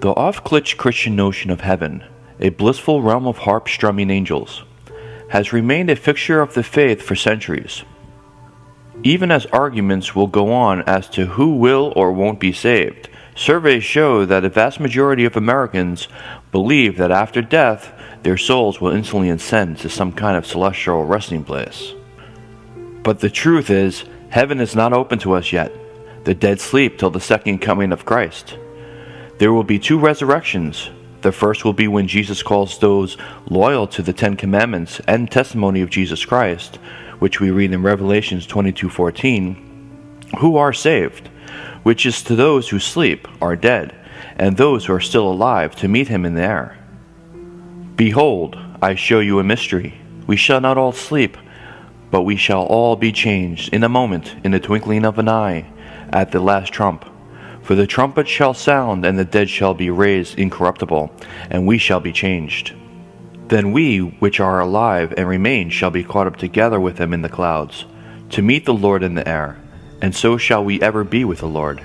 The oft-glitched Christian notion of heaven, a blissful realm of harp-strumming angels, has remained a fixture of the faith for centuries. Even as arguments will go on as to who will or won't be saved, surveys show that a vast majority of Americans believe that after death, their souls will instantly ascend to some kind of celestial resting place. But the truth is, heaven is not open to us yet. The dead sleep till the second coming of Christ. There will be two resurrections. The first will be when Jesus calls those loyal to the Ten Commandments and testimony of Jesus Christ, which we read in Revelations 22:14, who are saved, which is to those who sleep, are dead, and those who are still alive to meet him in the air. Behold, I show you a mystery. We shall not all sleep, but we shall all be changed in a moment, in the twinkling of an eye, at the last trump. For the trumpet shall sound, and the dead shall be raised incorruptible, and we shall be changed. Then we, which are alive and remain, shall be caught up together with them in the clouds, to meet the Lord in the air, and so shall we ever be with the Lord.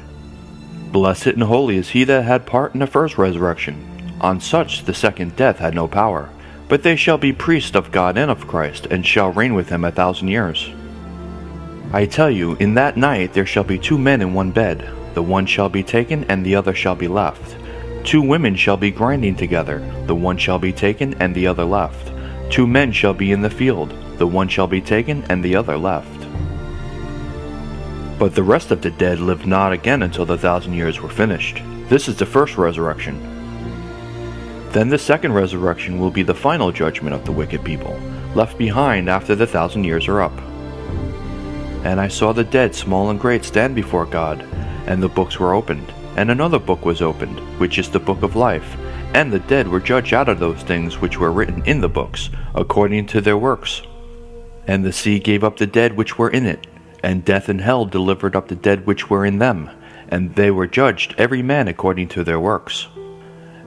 Blessed and holy is he that had part in the first resurrection. On such the second death had no power, but they shall be priests of God and of Christ, and shall reign with him 1,000 years. I tell you, in that night there shall be two men in one bed. The one shall be taken, and the other shall be left. Two women shall be grinding together. The one shall be taken, and the other left. Two men shall be in the field. The one shall be taken, and the other left. But the rest of the dead lived not again until the 1,000 years were finished. This is the first resurrection. Then the second resurrection will be the final judgment of the wicked people, left behind after the 1,000 years are up. And I saw the dead, small and great, stand before God, and the books were opened. And another book was opened, which is the book of life. And the dead were judged out of those things which were written in the books, according to their works. And the sea gave up the dead which were in it, and death and hell delivered up the dead which were in them, and they were judged every man according to their works.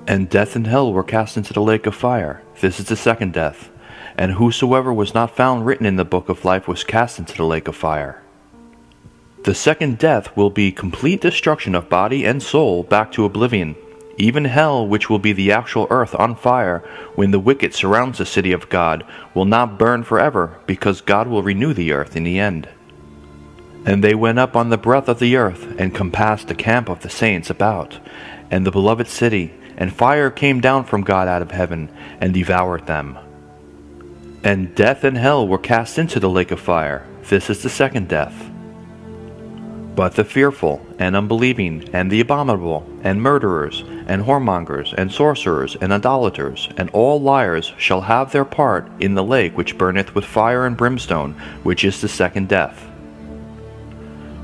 And death and hell were cast into the lake of fire. This is the second death. And whosoever was not found written in the book of life was cast into the lake of fire. The second death will be complete destruction of body and soul back to oblivion. Even hell, which will be the actual earth on fire when the wicked surrounds the city of God, will not burn forever, because God will renew the earth in the end. And they went up on the breadth of the earth, and compassed the camp of the saints about, and the beloved city, and fire came down from God out of heaven, and devoured them. And death and hell were cast into the lake of fire. This is the second death. But the fearful, and unbelieving, and the abominable, and murderers, and whoremongers, and sorcerers, and idolaters, and all liars shall have their part in the lake which burneth with fire and brimstone, which is the second death.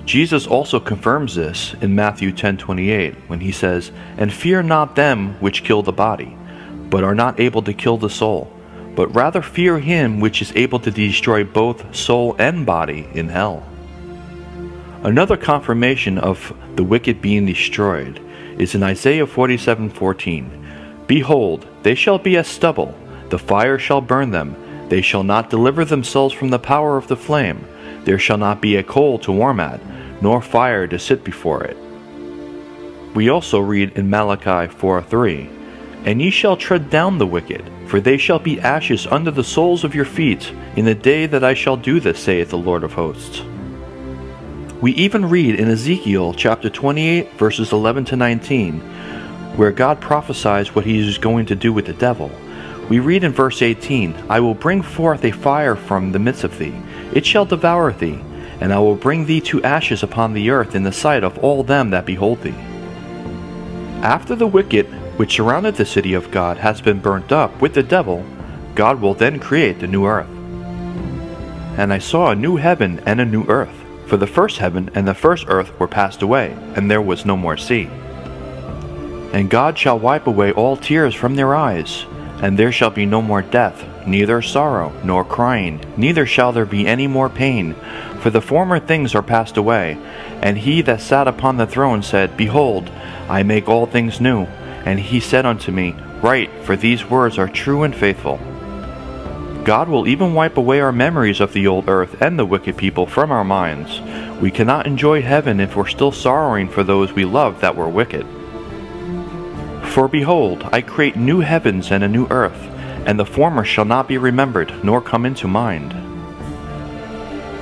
Jesus also confirms this in Matthew 10:28, when he says, And fear not them which kill the body, but are not able to kill the soul, but rather fear him which is able to destroy both soul and body in hell. Another confirmation of the wicked being destroyed is in Isaiah 47:14. Behold, they shall be as stubble, the fire shall burn them, they shall not deliver themselves from the power of the flame, there shall not be a coal to warm at, nor fire to sit before it. We also read in Malachi 4:3, And ye shall tread down the wicked, for they shall be ashes under the soles of your feet, in the day that I shall do this, saith the Lord of hosts. We even read in Ezekiel chapter 28 verses 11 to 19, where God prophesies what he is going to do with the devil. We read in verse 18, I will bring forth a fire from the midst of thee, it shall devour thee, and I will bring thee to ashes upon the earth in the sight of all them that behold thee. After the wicked, which surrounded the city of God, has been burnt up with the devil, God will then create the new earth. And I saw a new heaven and a new earth. For the first heaven and the first earth were passed away, and there was no more sea. And God shall wipe away all tears from their eyes, and there shall be no more death, neither sorrow, nor crying, neither shall there be any more pain, for the former things are passed away. And he that sat upon the throne said, Behold, I make all things new. And he said unto me, Write, for these words are true and faithful. God will even wipe away our memories of the old earth and the wicked people from our minds. We cannot enjoy heaven if we're still sorrowing for those we love that were wicked. For behold, I create new heavens and a new earth, and the former shall not be remembered, nor come into mind.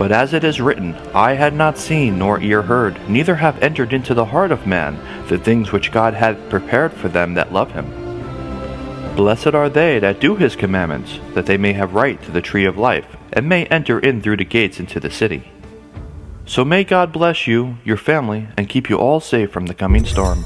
But as it is written, Eye had not seen, nor ear heard, neither have entered into the heart of man the things which God had prepared for them that love him. Blessed are they that do his commandments, that they may have right to the tree of life, and may enter in through the gates into the city. So may God bless you, your family, and keep you all safe from the coming storm.